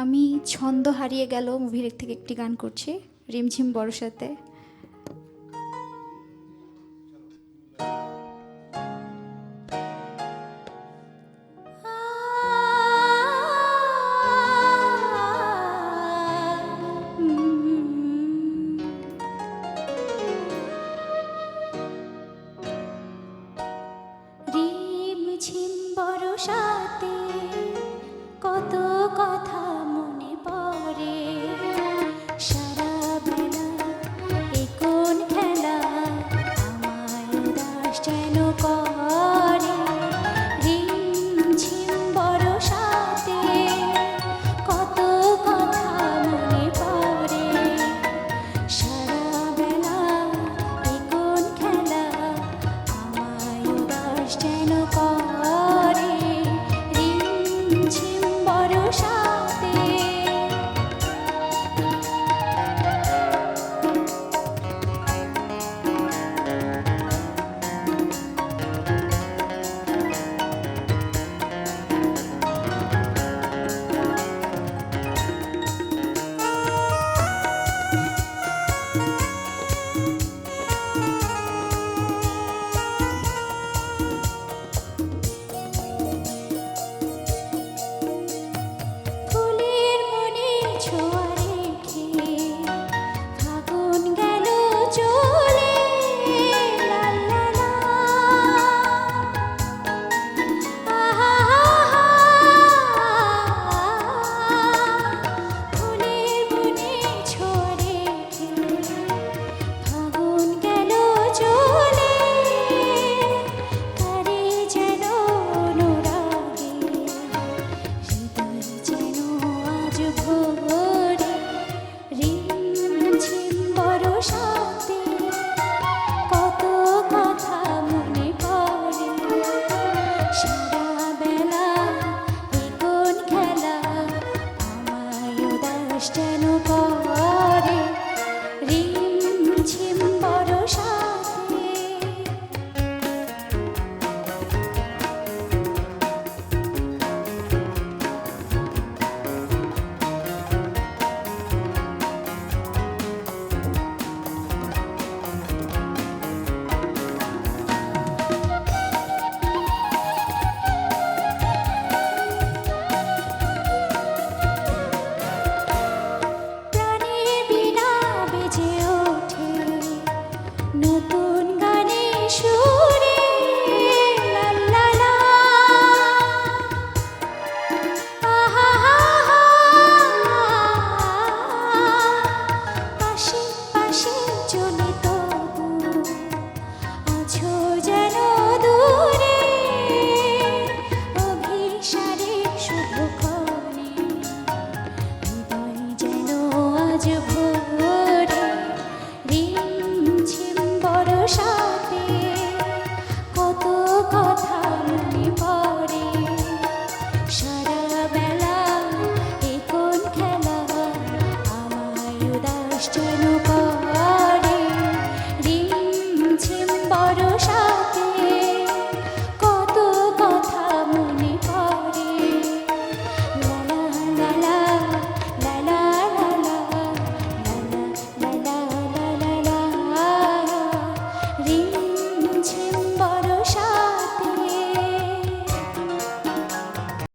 আমি ছন্দ হারিয়ে গেল মুভির থেকে একটি গান করছি, রিমঝিম বর্ষাতে। রিমঝিম বর্ষাতে কত কথা মনে পড়ে, সারা বেলা এ কোন খেলা আমায় উদাস যেন করে। রিমঝিম বর্ষাতে কত কথা মনে পড়ে, সারা বেলা এ কোন খেলা আমায় উদাস যেন করে। রিমঝিম বর্ষাতে ফুলের মনে ছোঁয়া রেখে ফাগুন গেল চলে, লা লা লা। ফুলের মনে ছোঁয়া রেখে ফাগুন গেল চলে, তারে যেন অনুরাগে হৃদয় যেন আজ ভোরে। রিমঝিম বর্ষাতে কত কথা মনে পড়ে, সারা বেলা এ কোন খেলা আমায় উদাস যেন